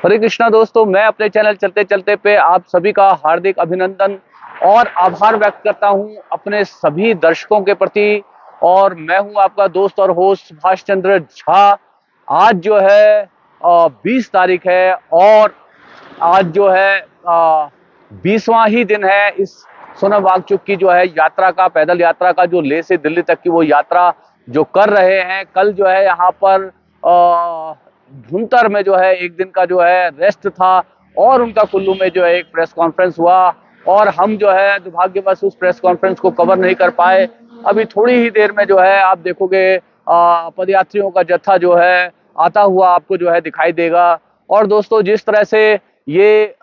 हरे कृष्णा दोस्तों, मैं अपने चैनल चलते चलते पे आप सभी का हार्दिक अभिनंदन और आभार व्यक्त करता हूं अपने सभी दर्शकों के प्रति। और मैं हूं आपका दोस्त और होस्ट सुभाष चंद्र झा। आज जो है 20 तारीख है और आज जो है 20वां ही दिन है इस सोनम वांगचुक की जो है यात्रा का, पैदल यात्रा का, जो लेह से दिल्ली तक की वो यात्रा जो कर रहे हैं। कल जो है यहाँ पर भुंतर में जो है एक दिन का जो है रेस्ट था और उनका कुल्लू में जो है एक प्रेस कॉन्फ्रेंस हुआ और हम जो है दुर्भाग्यवश उस प्रेस कॉन्फ्रेंस को कवर नहीं कर पाए। अभी थोड़ी ही देर में जो है आप देखोगे पदयात्रियों का जत्था जो है आता हुआ आपको जो है दिखाई देगा। और दोस्तों, जिस तरह से ये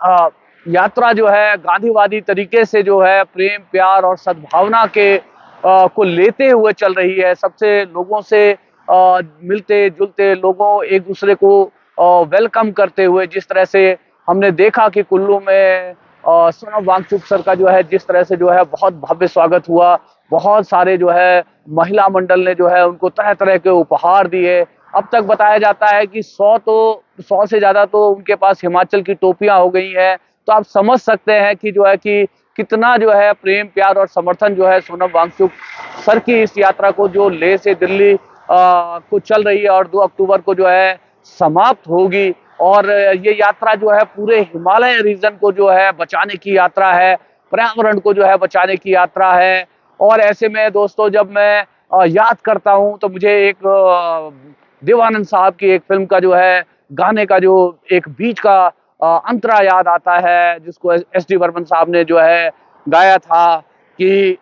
यात्रा जो है गांधीवादी तरीके से जो है प्रेम प्यार और सद्भावना के को लेते हुए चल रही है, सबसे लोगों से मिलते जुलते, लोगों एक दूसरे को वेलकम करते हुए, जिस तरह से हमने देखा कि कुल्लू में सोनम वांगचुक सर का जो है जिस तरह से जो है बहुत भव्य स्वागत हुआ। बहुत सारे जो है महिला मंडल ने जो है उनको तरह तरह के उपहार दिए। अब तक बताया जाता है कि 100 से ज्यादा तो उनके पास हिमाचल की टोपियां हो गई हैं। तो आप समझ सकते हैं कि जो है कि कितना जो है प्रेम प्यार और समर्थन जो है सोनम वांगचुक सर की इस यात्रा को, जो लेह से दिल्ली को चल रही है और 2 अक्टूबर को जो है समाप्त होगी। और ये यात्रा जो है पूरे हिमालय रीजन को जो है बचाने की यात्रा है, पर्यावरण को जो है बचाने की यात्रा है। और ऐसे में दोस्तों, जब मैं याद करता हूं तो मुझे एक देवानंद साहब की एक फिल्म का जो है गाने का जो एक बीच का अंतरा याद आता है, जिसको एस डी बर्मन साहब ने जो है गाया था कि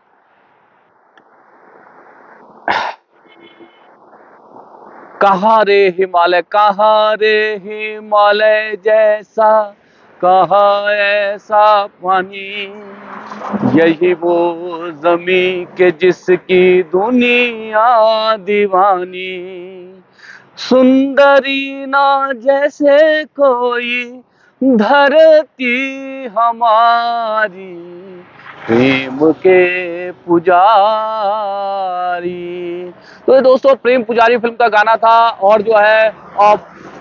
कहाँ रे हिमालय, कहाँ रे हिमालय जैसा, कहाँ ऐसा पानी, यही वो जमी के जिसकी दुनिया दीवानी, सुंदरी ना जैसे कोई धरती हमारी, प्रेम के पुजारी। तो ये दोस्तों प्रेम पुजारी फिल्म का गाना था और जो है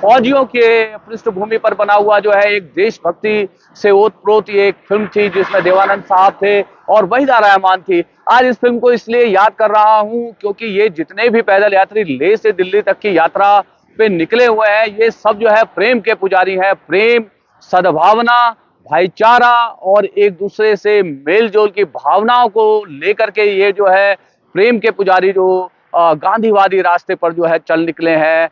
फौजियों के पृष्ठभूमि पर बना हुआ जो है एक देशभक्ति से ओतप्रोत ये एक फिल्म थी जिसमें देवानंद साहब थे और वहीदा रहमान थी। आज इस फिल्म को इसलिए याद कर रहा हूं क्योंकि ये जितने भी पैदल यात्री लेह से दिल्ली तक की यात्रा पे निकले हुए हैं, ये सब जो है प्रेम के पुजारी हैं। प्रेम, सद्भावना, भाईचारा और एक दूसरे से मेल जोल की भावनाओं को लेकर के ये जो है प्रेम के पुजारी जो गांधीवादी रास्ते पर जो है चल निकले हैं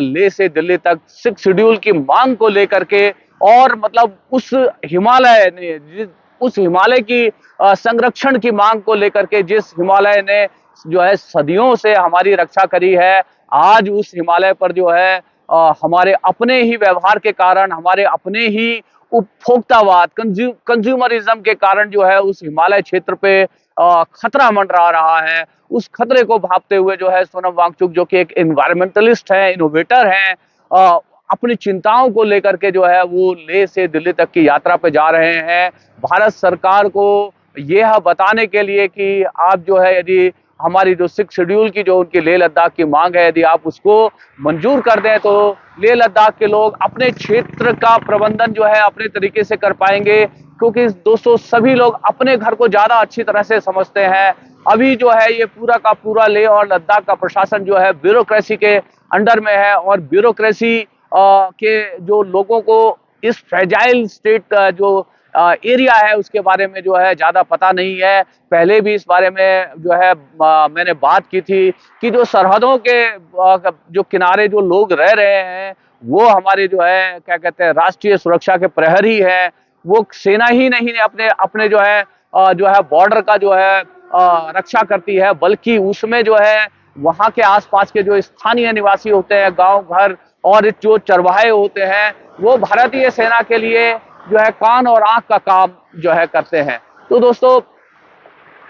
लेह से दिल्ली तक, 6 शेड्यूल की मांग को लेकर के। और मतलब उस हिमालय ने, उस हिमालय की संरक्षण की मांग को लेकर के, जिस हिमालय ने जो है सदियों से हमारी रक्षा करी है, आज उस हिमालय पर जो है हमारे अपने ही व्यवहार के कारण, हमारे अपने ही उपभोक्तावाद, कंज्यूमरिज्म के कारण जो है उस हिमालय क्षेत्र पे खतरा मंडरा रहा है। उस खतरे को भांपते हुए जो है सोनम वांगचुक, जो कि एक एनवायरमेंटलिस्ट है, इनोवेटर है, अपनी चिंताओं को लेकर के जो है वो लेह से दिल्ली तक की यात्रा पे जा रहे हैं, भारत सरकार को यह बताने के लिए कि आप जो है, यदि हमारी जो 6 शेड्यूल की जो उनकी लेह लद्दाख की मांग है, यदि आप उसको मंजूर कर दें तो लेह लद्दाख के लोग अपने क्षेत्र का प्रबंधन जो है अपने तरीके से कर पाएंगे। क्योंकि दोस्तों सभी लोग अपने घर को ज्यादा अच्छी तरह से समझते हैं। अभी जो है ये पूरा का पूरा लेह और लद्दाख का प्रशासन जो है ब्यूरोक्रेसी के अंडर में है और ब्यूरोक्रेसी के जो लोगों को इस फ्रेजाइल स्टेट जो एरिया है उसके बारे में जो है ज्यादा पता नहीं है। पहले भी इस बारे में जो है मैंने बात की थी कि जो सरहदों के जो किनारे जो लोग रह रहे हैं वो हमारे जो है क्या कहते हैं राष्ट्रीय सुरक्षा के प्रहरी है। वो सेना ही नहीं अपने अपने जो है बॉर्डर का जो है रक्षा करती है, बल्कि उसमें जो है वहां के आसपास के जो स्थानीय निवासी होते हैं, गांव घर और जो चरवाहे होते हैं, वो भारतीय सेना के लिए जो है कान और आंख का काम जो है करते हैं। तो दोस्तों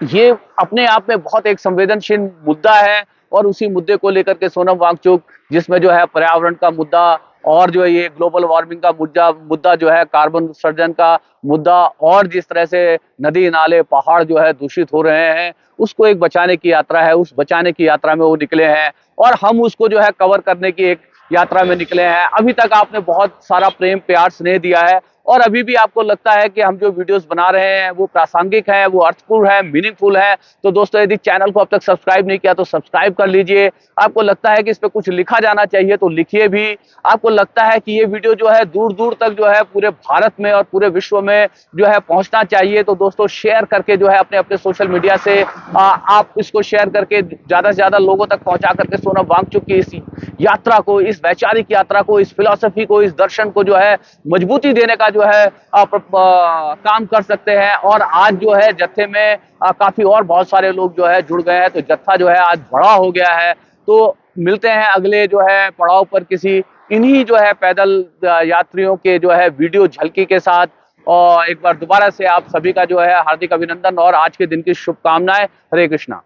ये अपने आप में बहुत एक संवेदनशील मुद्दा है और उसी मुद्दे को लेकर के सोनम वांगचुक, जिसमें जो है पर्यावरण का मुद्दा और जो है ये ग्लोबल वार्मिंग का मुद्दा जो है, कार्बन उत्सर्जन का मुद्दा और जिस तरह से नदी नाले पहाड़ जो है दूषित हो रहे हैं, उसको एक बचाने की यात्रा है। उस बचाने की यात्रा में वो निकले हैं और हम उसको जो है कवर करने की एक यात्रा में निकले हैं। अभी तक आपने बहुत सारा प्रेम प्यार स्नेह दिया है और अभी भी आपको लगता है कि हम जो वीडियोस बना रहे हैं वो प्रासंगिक है, वो अर्थपूर्ण है, मीनिंगफुल है, तो दोस्तों यदि चैनल को अब तक सब्सक्राइब नहीं किया तो सब्सक्राइब कर लीजिए। आपको लगता है कि इस पे कुछ लिखा जाना चाहिए तो लिखिए भी। आपको लगता है कि ये वीडियो जो है दूर दूर तक जो है पूरे भारत में और पूरे विश्व में जो है पहुंचना चाहिए, तो दोस्तों शेयर करके जो है अपने अपने सोशल मीडिया से आप इसको शेयर करके ज्यादा से ज्यादा लोगों तक पहुंचा करके सोनम वांगचुक की इस यात्रा को, इस वैचारिक यात्रा को, इस फिलॉसफी को, इस दर्शन को जो है मजबूती देने का जो है काम कर सकते हैं। और आज जो है जत्थे में काफी और बहुत सारे लोग जो है जुड़ गए हैं, तो जत्था जो है आज बड़ा हो गया है। तो मिलते हैं अगले जो है पड़ाव पर किसी इन्हीं जो है पैदल यात्रियों के जो है वीडियो झलकी के साथ। और एक बार दोबारा से आप सभी का जो है हार्दिक अभिनंदन और आज के दिन की शुभकामनाएं। हरे कृष्णा।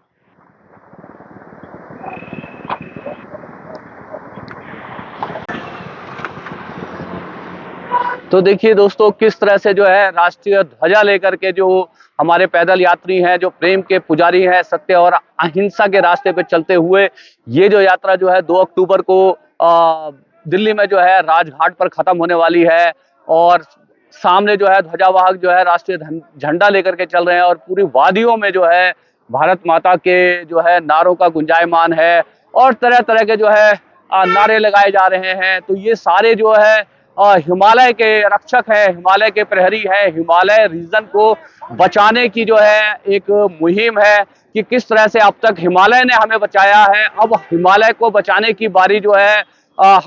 तो देखिए दोस्तों किस तरह से जो है राष्ट्रीय ध्वजा लेकर के जो हमारे पैदल यात्री हैं, जो प्रेम के पुजारी हैं, सत्य और अहिंसा के रास्ते पे चलते हुए ये जो यात्रा जो है 2 अक्टूबर को दिल्ली में जो है राजघाट पर खत्म होने वाली है। और सामने जो है ध्वजावाहक जो है राष्ट्रीय झंडा लेकर के चल रहे हैं और पूरी वादियों में जो है भारत माता के जो है नारों का गुंजायमान है और तरह तरह के जो है नारे लगाए जा रहे हैं। तो ये सारे जो है हिमालय के रक्षक है, हिमालय के प्रहरी है, हिमालय रीजन को बचाने की जो है एक मुहिम है कि किस तरह से अब तक हिमालय ने हमें बचाया है, अब हिमालय को बचाने की बारी जो है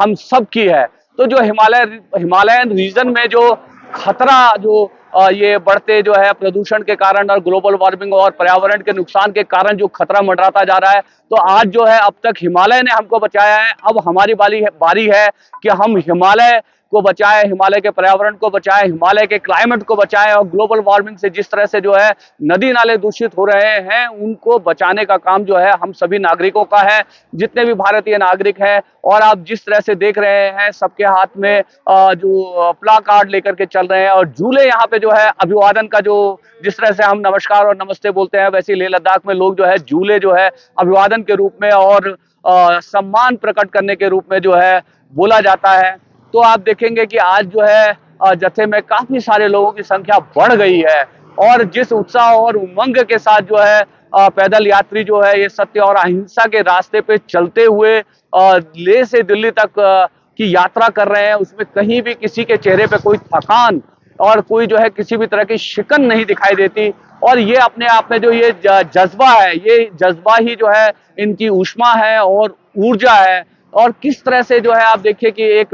हम सब की है। तो जो हिमालयन रीजन में जो खतरा जो ये बढ़ते जो है प्रदूषण के कारण और ग्लोबल वार्मिंग और पर्यावरण के नुकसान के कारण जो खतरा मंडराता जा रहा है, तो आज जो है अब तक हिमालय ने हमको बचाया है, अब हमारी बारी है कि हम हिमालय को बचाए, हिमालय के पर्यावरण को बचाए, हिमालय के क्लाइमेट को बचाए और ग्लोबल वार्मिंग से जिस तरह से जो है नदी नाले दूषित हो रहे हैं उनको बचाने का काम जो है हम सभी नागरिकों का है, जितने भी भारतीय नागरिक हैं। और आप जिस तरह से देख रहे हैं सबके हाथ में जो प्ला कार्ड लेकर के चल रहे हैं और झूले यहाँ पे जो है अभिवादन का जो जिस तरह से हम नमस्कार और नमस्ते बोलते हैं, वैसे लेह लद्दाख में लोग जो है झूले जो है अभिवादन के रूप में और सम्मान प्रकट करने के रूप में जो है बोला जाता है। तो आप देखेंगे कि आज जो है जत्थे में काफी सारे लोगों की संख्या बढ़ गई है और जिस उत्साह और उमंग के साथ जो है पैदल यात्री जो है ये सत्य और अहिंसा के रास्ते पे चलते हुए लेह से दिल्ली तक की यात्रा कर रहे हैं, उसमें कहीं भी किसी के चेहरे पे कोई थकान और कोई जो है किसी भी तरह की शिकन नहीं दिखाई देती। और ये अपने आप में जो ये जज्बा है, ये जज्बा ही जो है इनकी ऊष्मा है और ऊर्जा है। और किस तरह से जो है आप देखिए कि एक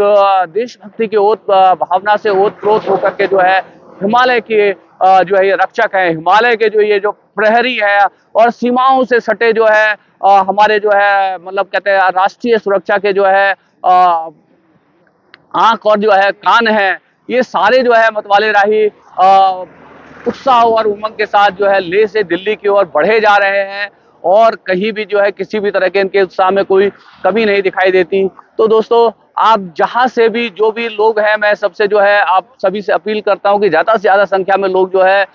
देशभक्ति की ओत भावना से ओत-प्रोत होकर के जो है हिमालय के जो है ये रक्षक है, हिमालय के जो ये जो प्रहरी है और सीमाओं से सटे जो है हमारे जो है मतलब कहते हैं राष्ट्रीय सुरक्षा के जो है आंख और जो है कान है, ये सारे जो है मतवाले राही उत्साह और उमंग के साथ जो है लेह से दिल्ली की ओर बढ़े जा रहे हैं और कहीं भी जो है किसी भी तरह के इनके उत्साह में कोई कमी नहीं दिखाई देती। तो दोस्तों आप जहां से भी जो भी लोग हैं, मैं सबसे जो है आप सभी से अपील करता हूं कि ज्यादा से ज्यादा संख्या में लोग जो है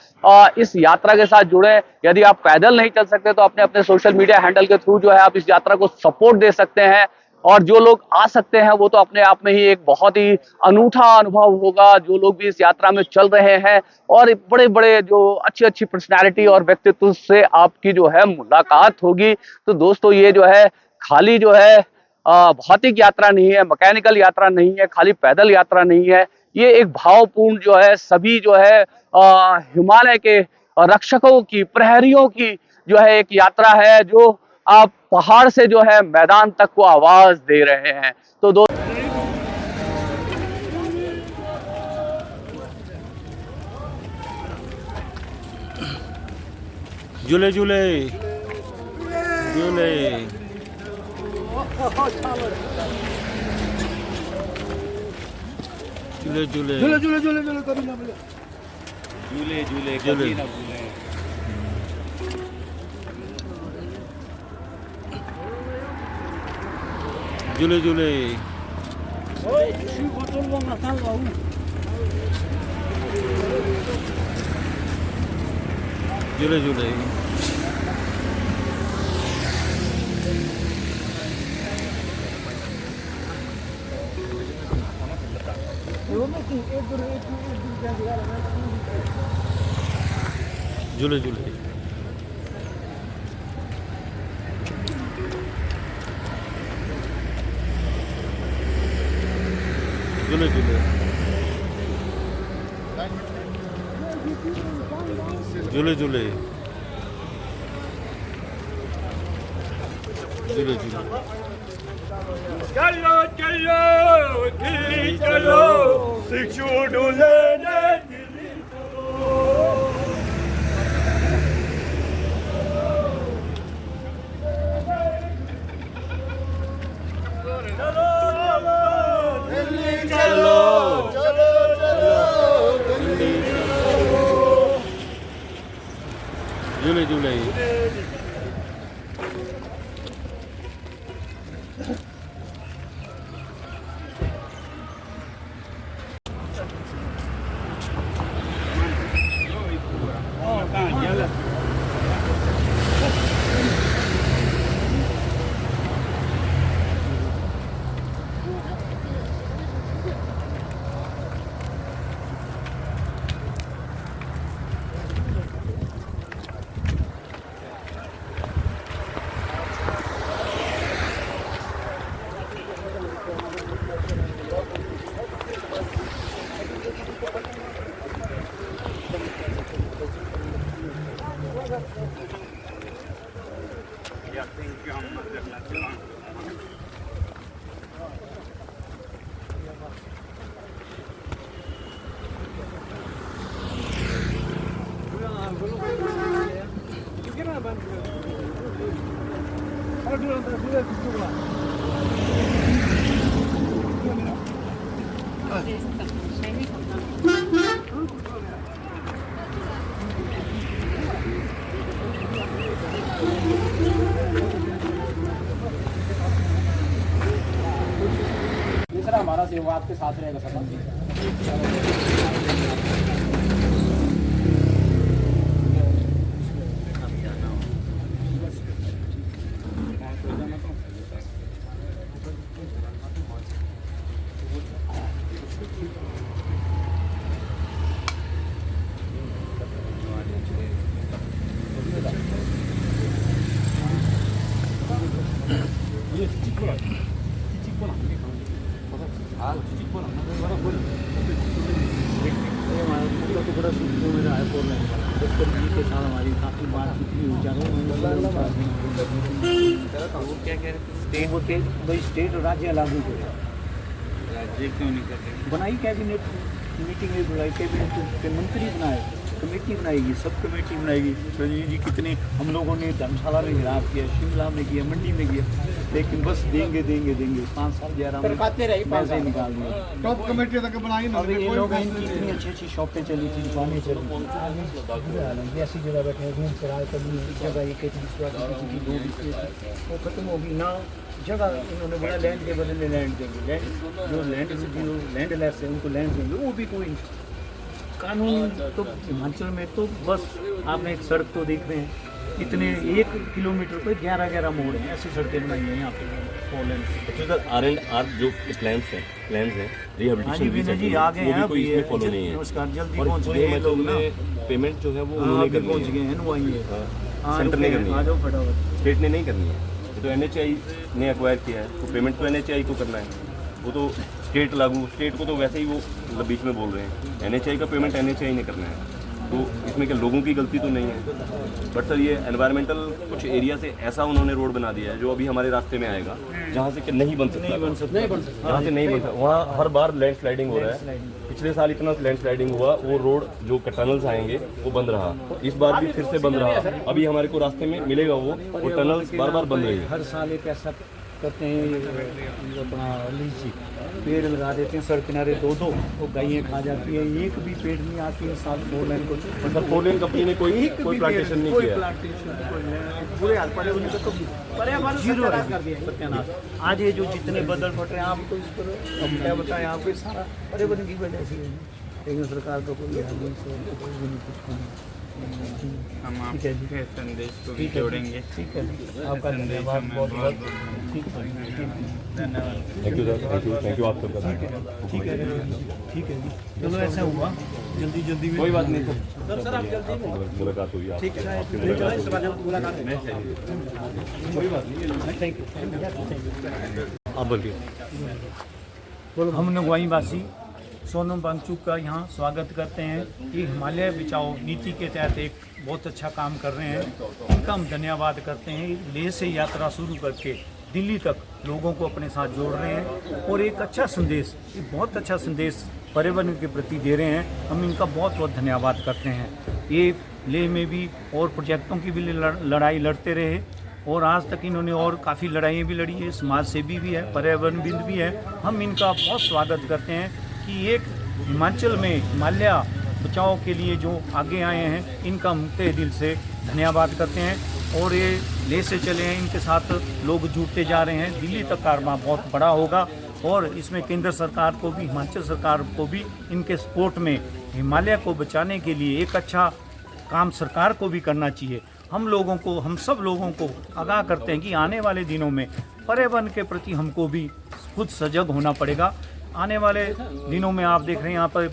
इस यात्रा के साथ जुड़े। यदि आप पैदल नहीं चल सकते तो अपने अपने सोशल मीडिया हैंडल के थ्रू जो है आप इस यात्रा को सपोर्ट दे सकते हैं और जो लोग आ सकते हैं वो तो अपने आप में ही एक बहुत ही अनूठा अनुभव होगा। जो लोग भी इस यात्रा में चल रहे हैं और बड़े बड़े जो अच्छी अच्छी पर्सनैलिटी और व्यक्तित्व से आपकी जो है मुलाकात होगी। तो दोस्तों ये जो है खाली जो है भौतिक यात्रा नहीं है, मैकेनिकल यात्रा नहीं है, खाली पैदल यात्रा नहीं है, ये एक भावपूर्ण जो है सभी जो है हिमालय के रक्षकों की, प्रहरियों की जो है एक यात्रा है जो आप पहाड़ से जो है मैदान तक को आवाज दे रहे हैं। तो झूले झूले झूले झूले झूले झूले झूले झूले झूले कभी ना भूले झूले झूले कभी ना भूले झूले झूले झूले झूले झूले झूले झूले झूले झूले झूले झूले झूले चलो चलो दिल्ली चलो शिक्षु डोले दिल्ली चलो चलो दिल्ली झूले झूले तीसरा हमारा सेवा आपके साथ रहेगा सर। स्टेट और राज्य लागू करे, राज्य क्यों नहीं करते? बनाई कैबिनेट मीटिंग में बुलाई, कैबिनेट के मंत्री बनाए, कमेटी बनाएगी, सब कमेटी बनाएगी। संजय जी कितने हम लोगों ने धर्मशाला में हिराब किया, शिमला में किया, मंडी में किया, लेकिन बस देंगे देंगे देंगे 5 साल 11 में पैसे निकाल दिए। टॉप कमेटी तक बनाई ना, अब ये लोग इनकी इतनी अच्छी अच्छी शॉपें चली थी, दुकानें चली थी, ऐसी जगह बैठे घूम कर आए, कभी एक जगह एक किसी की 2 वो खत्म होगी ना। जगह इन्होंने बोला लैंड के बदले लैंड देंगे, लैंड जो लैंड लेस है उनको लैंड देंगे, वो भी कोई कानून। तो हिमाचल में तो बस आपने एक सड़क तो देख रहे हैं, इतने 1 किलोमीटर पे 11 मोड़ हैं, ऐसी सड़कें बनाई हैं यहाँ पे 4 लेन। तो सर आर जो प्लान्स हैं रिहेबिलिटेशन विनय जी आ गए हैं, कोई इसमें फॉलो नहीं है। नमस्कार, जल्दी और पहुँच पूरे गए हिमाचल लोग ना, में पेमेंट जो है वो हाँ उन्होंने अभी करनी पहुँच है, गए हैं वो आइए, सेंटर ने करनी आ है, जाओ फटाफट। स्टेट ने नहीं करनी है। ये तो NHI ने एक्वायर किया है, तो पेमेंट तो NHI को करना है, वो तो स्टेट को तो वैसे ही वो मतलब बीच में बोल रहे हैं। NHI का पेमेंट NHI ने करना है, तो इसमें क्या लोगों की गलती तो नहीं है। बट सर ये एनवायरमेंटल कुछ एरिया से ऐसा उन्होंने रोड बना दिया है जो अभी हमारे रास्ते में आएगा, जहाँ से कि नहीं बन सकता, जहाँ से नहीं बन सकता, वहाँ हर बार लैंड स्लाइडिंग हो रहा है। पिछले साल इतना लैंड स्लाइडिंग हुआ, वो रोड जो टनल्स आएंगे वो बंद रहा, इस बार भी फिर से बंद रहा। अभी हमारे को रास्ते में मिलेगा वो टनल्स बार बार बंद रही है। हर साल एक ऐसा करते हैं, अपना लीची पेड़ लगा देते हैं सड़क किनारे 2-2, वो गायें खा जाती है, एक भी पेड़ नहीं आती है साल 4 लेन को। मतलब 4 लेन कंपनी ने कोई प्लांटेशन नहीं किया, बुरे हाल पड़े उन्हें तो जीरो कर दिया सत्यानाश। आज ये जो जितने बदल फट रहे हैं, आप तो इस पर हम क्या बताएं, आपको सारा पर्यावरण की वजह से है, लेकिन सरकार को कोई हाल नहीं, कुछ नहीं। हम ठीक है जी। आपके संदेश को भी ठीक है जी। जोड़ेंगे। ठीक है जी, आपका संदेश धन्यवाद हमें बहुत बहुत। बहुत ठीक है धन्यवाद। Thank you sir, thank you आप सबका। ठीक है ठीक है जी। चलो ऐसा हुआ जल्दी जल्दी में कोई बात नहीं सर। सर आप जल्दी में मुलाकात हुई आप ठीक है आपकी मुलाकात कोई बात नहीं। Thank you. आप बोलिए। हम नगवाईवासी सोनम वांगचुक का यहाँ स्वागत करते हैं। ये हिमालय बचाओ नीति के तहत एक बहुत अच्छा काम कर रहे हैं, इनका हम धन्यवाद करते हैं। लेह से यात्रा शुरू करके दिल्ली तक लोगों को अपने साथ जोड़ रहे हैं और एक अच्छा संदेश, एक बहुत अच्छा संदेश पर्यावरण के प्रति दे रहे हैं। हम इनका बहुत बहुत धन्यवाद करते हैं। ये लेह में भी और प्रोजेक्टों की भी लड़ाई लड़ते रहे और आज तक इन्होंने और काफ़ी लड़ाइयाँ भी लड़ी है, समाज सेवी भी है, पर्यावरणविद भी है। हम इनका बहुत स्वागत करते हैं कि एक हिमाचल में हिमालय बचाओ के लिए जो आगे आए हैं, इनका हम तहे दिल से धन्यवाद करते हैं। और ये ले से चले हैं, इनके साथ लोग जुड़ते जा रहे हैं। दिल्ली तक कारवां बहुत बड़ा होगा और इसमें केंद्र सरकार को भी, हिमाचल सरकार को भी इनके सपोर्ट में हिमालय को बचाने के लिए एक अच्छा काम सरकार को भी करना चाहिए। हम लोगों को, हम सब लोगों को आगाह करते हैं कि आने वाले दिनों में पर्यावरण के प्रति हमको भी खुद सजग होना पड़ेगा। आने वाले दिनों में आप देख रहे हैं यहाँ पर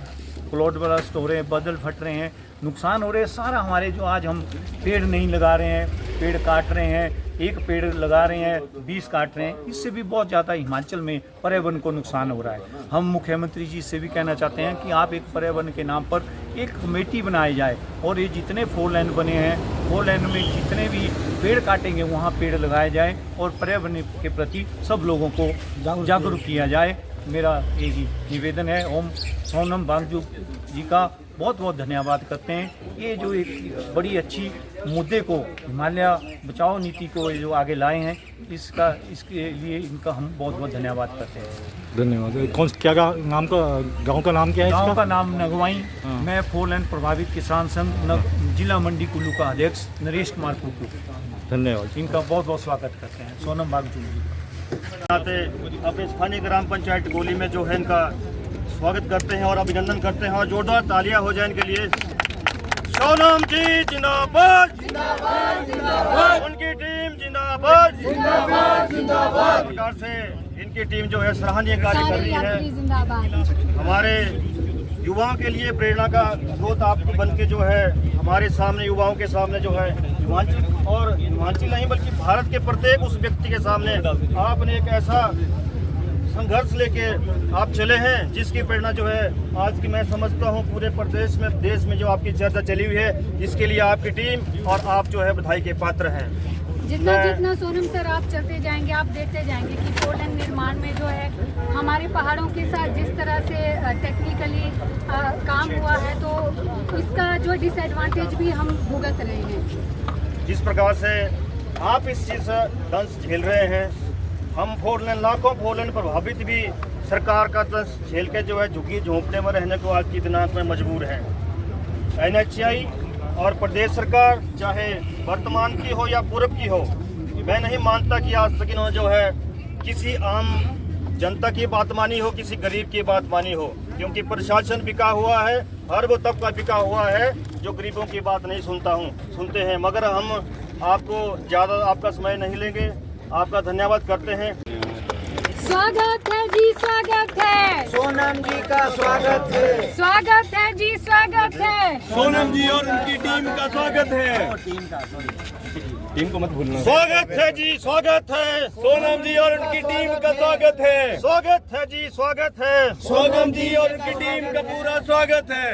क्लाउड बर्स्ट हो रहे हैं, बादल फट रहे हैं, नुकसान हो रहे हैं। सारा हमारे जो आज हम पेड़ नहीं लगा रहे हैं, पेड़ काट रहे हैं, एक पेड़ लगा रहे हैं 20 काट रहे हैं, इससे भी बहुत ज़्यादा हिमाचल में पर्यावरण को नुकसान हो रहा है। हम मुख्यमंत्री जी से भी कहना चाहते हैं कि आप एक पर्यावरण के नाम पर एक कमेटी बनाई जाए और ये जितने 4 लेन बने हैं, 4 लेन में जितने भी पेड़ काटेंगे वहाँ पेड़ लगाए जाए और पर्यावरण के प्रति सब लोगों को जागरूक किया जाए। मेरा यही निवेदन है। ओम सोनम वांगचुक जी का बहुत बहुत धन्यवाद करते हैं। ये जो एक बड़ी अच्छी मुद्दे को, हिमालय बचाओ नीति को ये जो आगे लाए हैं, इसके लिए इनका हम बहुत बहुत धन्यवाद करते हैं। धन्यवाद। कौन क्या नाम का गांव का नाम क्या है? गांव का नाम नगवाई। मैं 4 लेन प्रभावित किसान संघ जिला मंडी कुल्लू का अध्यक्ष नरेश कुमार कुल्लू। धन्यवाद। इनका बहुत बहुत स्वागत करते हैं। सोनम वांगचुक जी अपने स्थानीय ग्राम पंचायत गोली में जो है इनका स्वागत करते हैं और अभिनंदन करते हैं और जोरदार तालियां हो जाए इनके लिए। सोनम जी जिंदाबाद, उनकी टीम जिंदाबाद, इस प्रकार से इनकी टीम जो है सराहनीय कार्य कर रही है। हमारे युवाओं के लिए प्रेरणा का स्रोत आप बन के जो है हमारे सामने, युवाओं के सामने जो है हिमाचल नहीं बल्कि भारत के प्रत्येक उस व्यक्ति के सामने आपने एक ऐसा संघर्ष लेके आप चले हैं जिसकी प्रेरणा जो है आज की मैं समझता हूं पूरे प्रदेश में, देश में जो आपकी चर्चा चली हुई है, जिसके लिए आपकी टीम और आप जो है बधाई के पात्र हैं। जितना सोनम सर आप चलते जाएंगे, आप देखते जाएंगे कि 4 लेन निर्माण में जो है हमारे पहाड़ों के साथ जिस तरह से टेक्निकली काम हुआ है, तो इसका जो डिसएडवांटेज भी हम भुगत रहे हैं। जिस प्रकार से आप इस चीज़ से दंश झेल रहे हैं, हम 4 लेन, लाखों 4 लेन प्रभावित भी सरकार का दंश झेल के जो है झुग्गी झोंपड़े में रहने को आज की दिनांक में मजबूर हैं। NHI और प्रदेश सरकार चाहे वर्तमान की हो या पूर्व की हो, मैं नहीं मानता कि आज तक इन्होंने जो है किसी आम जनता की बात मानी हो, किसी गरीब की बात मानी हो, क्योंकि प्रशासन बिका हुआ है, हर वो तबका बिका हुआ है जो गरीबों की बात नहीं सुनते हैं। मगर हम आपको ज़्यादा आपका समय नहीं लेंगे, आपका धन्यवाद करते हैं। स्वागत है जी, स्वागत है सोनम जी का स्वागत है। स्वागत है जी, स्वागत है सोनम जी और उनकी टीम का स्वागत है। टीम को मत भूलना। स्वागत है जी, स्वागत है। सोनम जी और उनकी टीम का स्वागत है। स्वागत है जी, स्वागत है। सोनम जी और उनकी टीम का पूरा स्वागत है।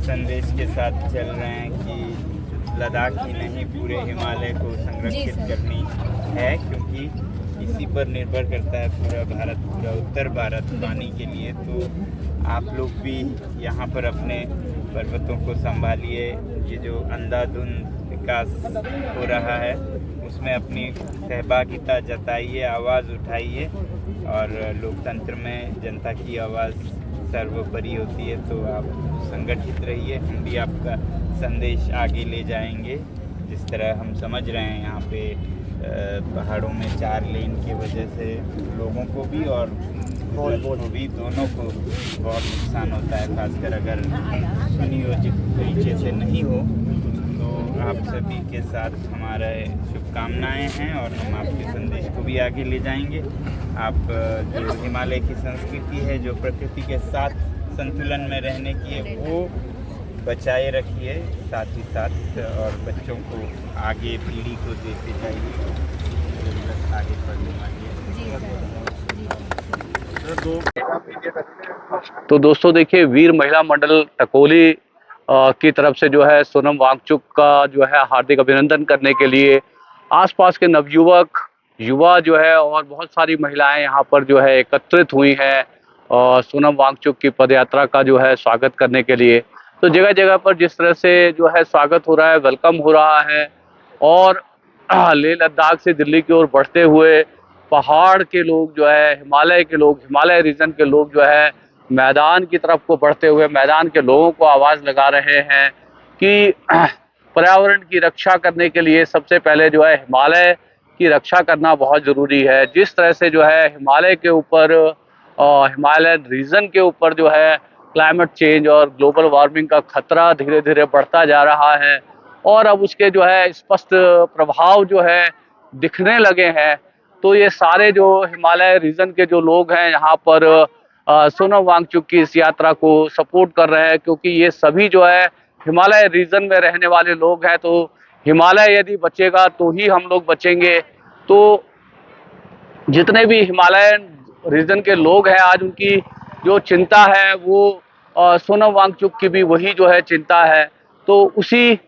संदेश के साथ चल रहे हैं कि लद्दाख ही नहीं पूरे हिमालय को संरक्षित करनी है, क्योंकि इसी पर निर्भर करता है पूरा भारत, पूरा उत्तर भारत पानी के लिए। तो आप लोग भी यहाँ पर अपने पर्वतों को संभालिए। ये जो अंधाधुंध विकास हो रहा है उसमें अपनी सहभागिता जताइए, आवाज़ उठाइए। और लोकतंत्र में जनता की आवाज़ सर्वोपरि होती है, तो आप संगठित रहिए। हम भी आपका संदेश आगे ले जाएंगे। जिस तरह हम समझ रहे हैं यहाँ पे पहाड़ों में 4 लेन की वजह से लोगों को भी और खूबसूरत को भी, दोनों को बहुत नुकसान होता है, खासकर अगर सुनियोजित तरीके से नहीं हो। तो आप सभी के साथ हमारे शुभकामनाएं हैं और हम आपके संदेश को भी आगे ले जाएंगे। आप जो हिमालय की संस्कृति है, जो प्रकृति के साथ संतुलन में रहने की है, वो बचाए रखिए, साथ ही साथ और बच्चों को आगे पीढ़ी को देते जाइए, आगे बढ़ने वाली है। तो दोस्तों देखिए, वीर महिला मंडल टकोली की तरफ से जो है सोनम वांगचुक का जो है हार्दिक अभिनंदन करने के लिए आसपास के नवयुवक, युवा जो है और बहुत सारी महिलाएं यहाँ पर जो है एकत्रित हुई हैं और सोनम वांगचुक की पदयात्रा का जो है स्वागत करने के लिए। तो जगह जगह पर जिस तरह से जो है स्वागत हो रहा है, वेलकम हो रहा है और लेह लद्दाख से दिल्ली की ओर बढ़ते हुए पहाड़ के लोग जो है, हिमालय के लोग, हिमालय रीजन के लोग जो है मैदान की तरफ को बढ़ते हुए मैदान के लोगों को आवाज़ लगा रहे हैं कि पर्यावरण की रक्षा करने के लिए सबसे पहले जो है हिमालय की रक्षा करना बहुत ज़रूरी है। जिस तरह से जो है हिमालय के ऊपर, हिमालय रीजन के ऊपर जो है क्लाइमेट चेंज और ग्लोबल वार्मिंग का खतरा धीरे धीरे बढ़ता जा रहा है और अब उसके जो है स्पष्ट प्रभाव जो है दिखने लगे हैं। तो ये सारे जो हिमालय रीजन के जो लोग हैं यहाँ पर सोनम वांगचुक की इस यात्रा को सपोर्ट कर रहे हैं, क्योंकि ये सभी जो है हिमालय रीजन में रहने वाले लोग हैं। तो हिमालय यदि बचेगा तो ही हम लोग बचेंगे। तो जितने भी हिमालय रीजन के लोग हैं, आज उनकी जो चिंता है वो सोनम वांगचुक की भी वही जो है चिंता है। तो उसी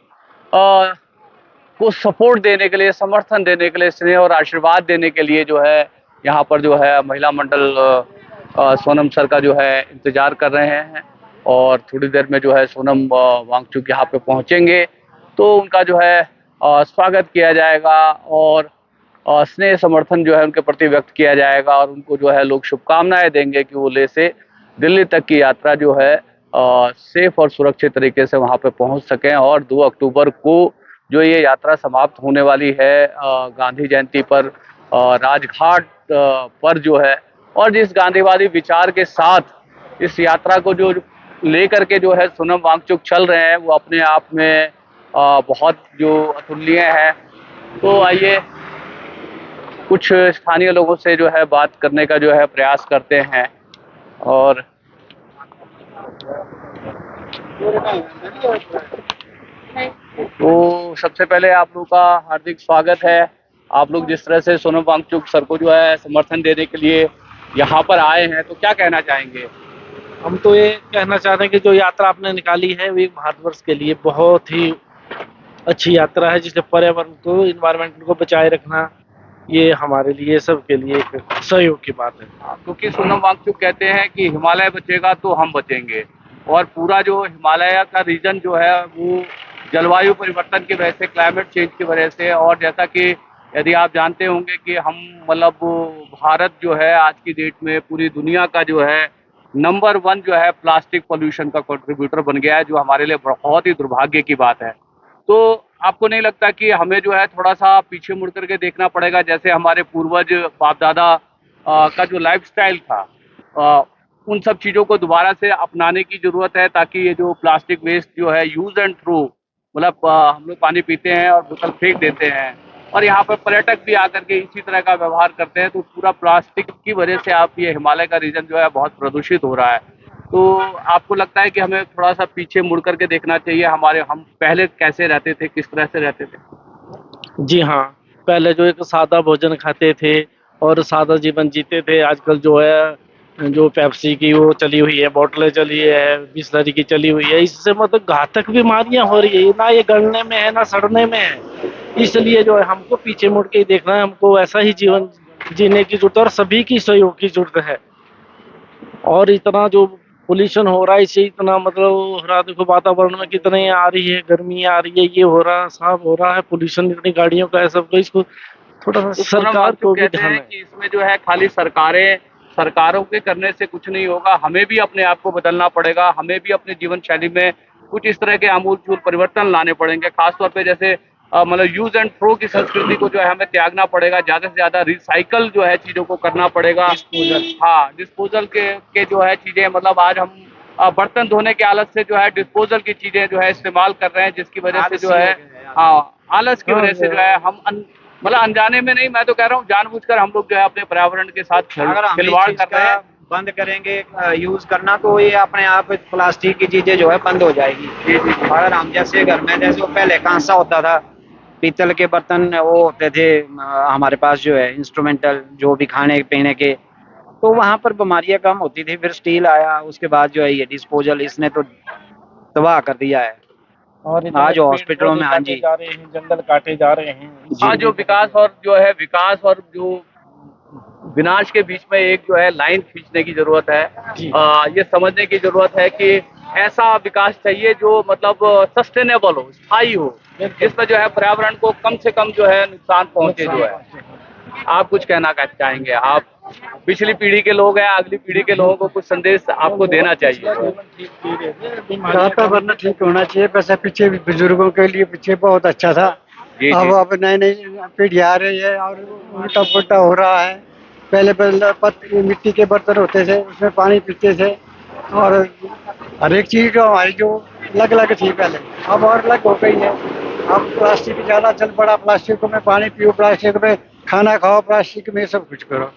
को सपोर्ट देने के लिए, समर्थन देने के लिए, स्नेह और आशीर्वाद देने के लिए जो है यहाँ पर जो है महिला मंडल सोनम सर का जो है इंतजार कर रहे हैं और थोड़ी देर में जो है सोनम वांगचुक यहाँ पे पहुँचेंगे तो उनका जो है स्वागत किया जाएगा और स्नेह समर्थन जो है उनके प्रति व्यक्त किया जाएगा और उनको जो है लोग शुभकामनाएं देंगे कि वो लेह से दिल्ली तक की यात्रा जो है सेफ और सुरक्षित तरीके से वहाँ पे पहुँच सकें। और 2 अक्टूबर को जो ये यात्रा समाप्त होने वाली है गांधी जयंती पर राजघाट पर जो है, और जिस गांधीवादी विचार के साथ इस यात्रा को जो लेकर के जो है सोनम वांगचुक चल रहे हैं वो अपने आप में बहुत जो अतुलनीय है। तो आइए कुछ स्थानीय लोगों से जो है बात करने का जो है प्रयास करते हैं। और तो सबसे पहले आप लोगों का हार्दिक स्वागत है। आप लोग जिस तरह से सोनम वांगचुक सर को जो है समर्थन देने के लिए यहाँ पर आए हैं, तो क्या कहना चाहेंगे? हम तो ये कहना चाहते हैं कि जो यात्रा आपने निकाली है वो एक भारतवर्ष के लिए बहुत ही अच्छी यात्रा है, जिससे पर्यावरण को, इन्वायरमेंट को बचाए रखना ये हमारे लिए, सबके लिए एक सहयोग की बात है। क्योंकि सोनम वांगचुक कहते हैं कि हिमालय बचेगा तो हम बचेंगे और पूरा जो हिमालय का रीजन जो है वो जलवायु परिवर्तन की वजह से, क्लाइमेट चेंज की वजह से, और जैसा कि यदि आप जानते होंगे कि हम मतलब भारत जो है आज की डेट में पूरी दुनिया का जो है नंबर 1 जो है प्लास्टिक पोल्यूशन का कंट्रीब्यूटर बन गया है, जो हमारे लिए बहुत ही दुर्भाग्य की बात है। तो आपको नहीं लगता कि हमें जो है थोड़ा सा पीछे मुड़ करके देखना पड़ेगा, जैसे हमारे पूर्वज बाप दादा का जो लाइफस्टाइल था, उन सब चीज़ों को दोबारा से अपनाने की ज़रूरत है, ताकि ये जो प्लास्टिक वेस्ट जो है यूज़ एंड थ्रो, मतलब हम लोग पानी पीते हैं और बोतल फेंक देते हैं और यहाँ पर पर्यटक भी आकर के इसी तरह का व्यवहार करते हैं, तो पूरा प्लास्टिक की वजह से आप ये हिमालय का रीजन जो है बहुत प्रदूषित हो रहा है। तो आपको लगता है कि हमें थोड़ा सा पीछे मुड़ करके देखना चाहिए, हम पहले कैसे रहते थे, किस तरह से रहते थे? जी हाँ, पहले जो एक सादा भोजन खाते थे और सादा जीवन जीते थे। आजकल जो है जो पेप्सी की वो चली हुई है, बोतलें चली है, बिस्लरी की चली हुई है, इससे मतलब घातक बीमारियां हो रही है, ना ये गलने में है ना सड़ने में है। इसलिए जो है हमको पीछे मुड़ के ही देखना है, हमको ऐसा ही जीवन जीने की जरूरत है और सभी की सहयोग की जरूरत है। और इतना जो पोल्यूशन हो रहा है, इससे इतना मतलब हो रहा है, देखो वातावरण में कितने आ रही है, गर्मी आ रही है, ये हो रहा है, साफ हो रहा है, पोल्यूशन इतनी गाड़ियों का है, सबको इसको थोड़ा सा सरकार को भी ध्यान है कि इसमें जो है खाली सरकारों के करने से कुछ नहीं होगा, हमें भी अपने आप को बदलना पड़ेगा, हमें भी अपने जीवन शैली में कुछ इस तरह के आमूल चूल परिवर्तन लाने पड़ेंगे। खासतौर पे जैसे मतलब यूज एंड थ्रो की संस्कृति को जो है हमें त्यागना पड़ेगा, ज्यादा से ज्यादा रिसाइकल जो है चीजों को करना पड़ेगा। हाँ, डिस्पोजल के जो है चीजें, मतलब आज हम बर्तन धोने के आलस से जो है डिस्पोजल की चीजें जो है इस्तेमाल कर रहे हैं, जिसकी वजह से जो है आलस की वजह से जो है हम मतलब अनजाने में नहीं, मैं तो कह रहा हूँ जानबूझकर हम लोग जो है अपने पर्यावरण के साथ खिलवाड़ कर रहे हैं। बंद करेंगे यूज करना तो ये अपने आप प्लास्टिक की चीजें जो है बंद हो जाएगी। अगर हम जैसे घर में, जैसे वो पहले कांसा होता था, पीतल के बर्तन वो होते थे हमारे पास जो है इंस्ट्रूमेंटल, जो भी खाने पीने के, तो वहां पर बीमारियां कम होती थी। फिर स्टील आया, उसके बाद जो है ये डिस्पोजल, इसने तो तबाह कर दिया है। और आज हॉस्पिटलों में, हाँ जी, जा रहे हैं, जंगल काटे जा रहे हैं। हाँ, जो विकास और जो विनाश के बीच में एक जो है लाइन खींचने की जरूरत है। ये समझने की जरूरत है कि ऐसा विकास चाहिए जो मतलब सस्टेनेबल हो, स्थायी हो, जिसमें जो है पर्यावरण को कम से कम जो है नुकसान पहुंचे। जो है आप कुछ कहना चाहेंगे? आप पिछली पीढ़ी के लोग हैं, अगली पीढ़ी के लोगों को कुछ संदेश आपको देना चाहिए। वातावरण ठीक होना चाहिए। वैसे पीछे बुजुर्गों के लिए पीछे बहुत अच्छा था। अब नई नई पीढ़ी आ रही है और उल्टा पुल्टा हो रहा है। पहले मिट्टी के बर्तन होते थे, उसमें पानी पीते थे और हर एक चीज जो हमारी जो अलग अलग थी पहले, अब और अलग हो गई है। अब प्लास्टिक ज्यादा चल पड़ा, प्लास्टिक में पानी पियो, प्लास्टिक में खाना खाओ, प्लास्टिक में सब कुछ करो,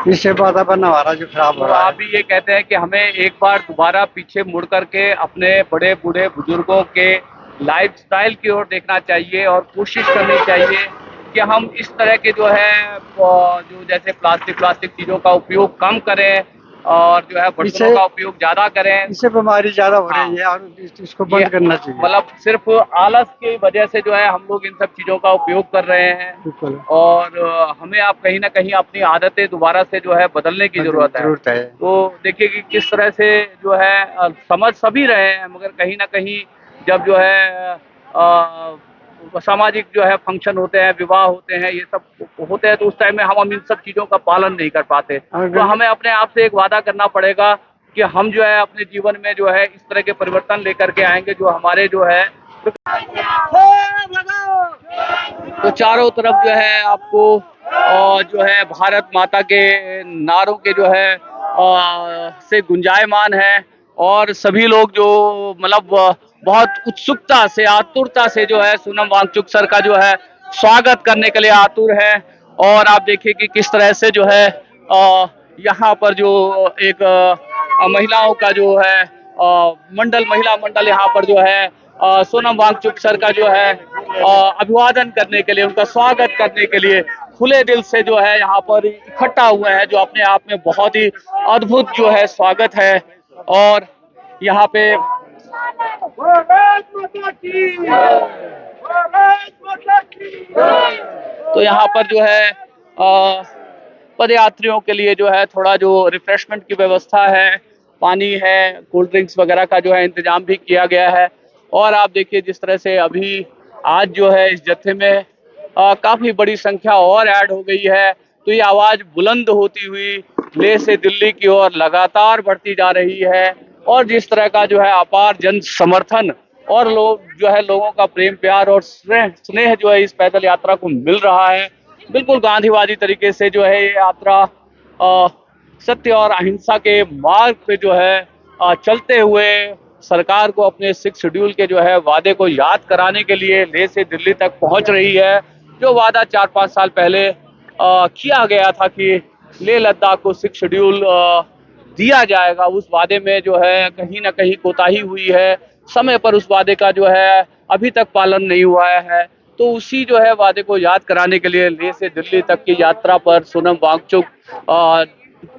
इससे वातावरण हमारा जो खराब हो रहा है। आप भी ये कहते हैं कि हमें एक बार दोबारा पीछे मुड़ करके अपने बड़े बूढ़े बुजुर्गों के लाइफस्टाइल की ओर देखना चाहिए और कोशिश करनी चाहिए कि हम इस तरह के जो है जो जैसे प्लास्टिक चीजों का उपयोग कम करें और जो है बर्तनों का उपयोग ज्यादा करें। इससे बीमारी ज्यादा हो रही है और इसको बंद करना चाहिए। मतलब सिर्फ आलस की वजह से जो है हम लोग इन सब चीजों का उपयोग कर रहे हैं और हमें आप कहीं ना कहीं अपनी आदतें दोबारा से जो है बदलने की जरूरत है। तो देखिए कि किस तरह से जो है समझ सभी रहे हैं, मगर कहीं ना कहीं जब जो है सामाजिक जो है फंक्शन होते हैं, विवाह होते हैं, ये सब होते हैं, तो उस टाइम में हम इन सब चीजों का पालन नहीं कर पाते। तो हमें अपने आप से एक वादा करना पड़ेगा कि हम जो है अपने जीवन में जो है इस तरह के परिवर्तन लेकर के आएंगे जो हमारे जो है। तो चारों तरफ जो है आपको जो है भारत माता के नारों के जो है से गुंजायमान है और सभी लोग जो मतलब बहुत उत्सुकता से, आतुरता से जो है सोनम वांगचुक सर का जो है स्वागत करने के लिए आतुर है। और आप देखिए कि किस तरह से जो है यहाँ पर जो एक महिलाओं का जो है महिला मंडल यहाँ पर जो है सोनम वांगचुक सर का जो है अभिवादन करने के लिए, उनका स्वागत करने के लिए खुले दिल से जो है यहाँ पर इकट्ठा हुए हैं, जो अपने आप में बहुत ही अद्भुत जो है स्वागत है। और यहाँ पे तो यहाँ पर जो है पदयात्रियों के लिए जो है थोड़ा जो रिफ्रेशमेंट की व्यवस्था है, पानी है, कोल्ड ड्रिंक्स वगैरह का जो है इंतजाम भी किया गया है। और आप देखिए जिस तरह से अभी आज जो है इस जत्थे में काफी बड़ी संख्या और ऐड हो गई है, तो ये आवाज बुलंद होती हुई लेह से दिल्ली की ओर लगातार बढ़ती जा रही है। और जिस तरह का जो है अपार जन समर्थन और जो है लोगों का प्रेम प्यार और स्नेह जो है इस पैदल यात्रा को मिल रहा है, बिल्कुल गांधीवादी तरीके से जो है ये यात्रा सत्य और अहिंसा के मार्ग पे जो है चलते हुए सरकार को अपने 6 शेड्यूल के जो है वादे को याद कराने के लिए लेह से दिल्ली तक पहुंच रही है। जो वादा 4-5 साल पहले किया गया था कि लेह लद्दाख को 6 शेड्यूल दिया जाएगा, उस वादे में जो है कहीं ना कहीं कोताही हुई है। समय पर उस वादे का जो है अभी तक पालन नहीं हुआ है। तो उसी जो है वादे को याद कराने के लिए लेह से दिल्ली तक की यात्रा पर सोनम वांगचुक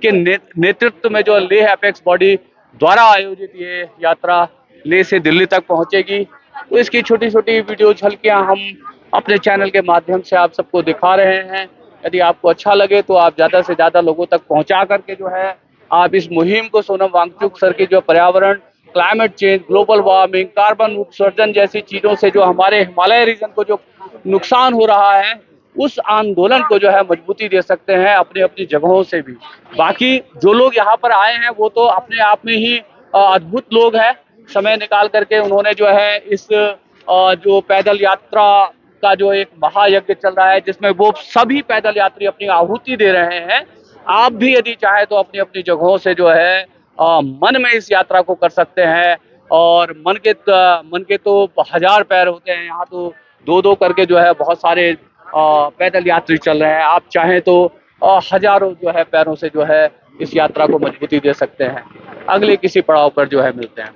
के नेतृत्व में जो लेह एपेक्स बॉडी द्वारा आयोजित ये यात्रा लेह से दिल्ली तक पहुंचेगी। तो इसकी छोटी छोटी वीडियो झलकियां हम अपने चैनल के माध्यम से आप सबको दिखा रहे हैं। यदि आपको अच्छा लगे तो आप ज़्यादा से ज़्यादा लोगों तक पहुंचा करके जो है आप इस मुहिम को, सोनम वांगचुक सर की जो पर्यावरण, climate change, global warming, carbon उत्सर्जन जैसी चीज़ों से जो हमारे हिमालय रीजन को जो नुकसान हो रहा है, उस आंदोलन को जो है मजबूती दे सकते हैं अपनी अपनी जगहों से भी। बाकी जो लोग यहाँ पर आए हैं वो तो अपने आप में ही अद्भुत लोग हैं। समय निकाल करके उन्होंने जो है इस जो पैदल यात्रा का जो एक महायज्ञ चल रहा है, जिसमें वो सभी पैदल यात्री अपनी आहुति दे रहे हैं। आप भी यदि चाहे तो अपनी अपनी जगहों से जो है मन में इस यात्रा को कर सकते हैं। और मन के तो 1000 पैर होते हैं, यहाँ तो 2-2 करके जो है बहुत सारे पैदल यात्री चल रहे हैं। आप चाहें तो हजारों जो है पैरों से जो है इस यात्रा को मजबूती दे सकते हैं। अगले किसी पड़ाव पर जो है मिलते हैं।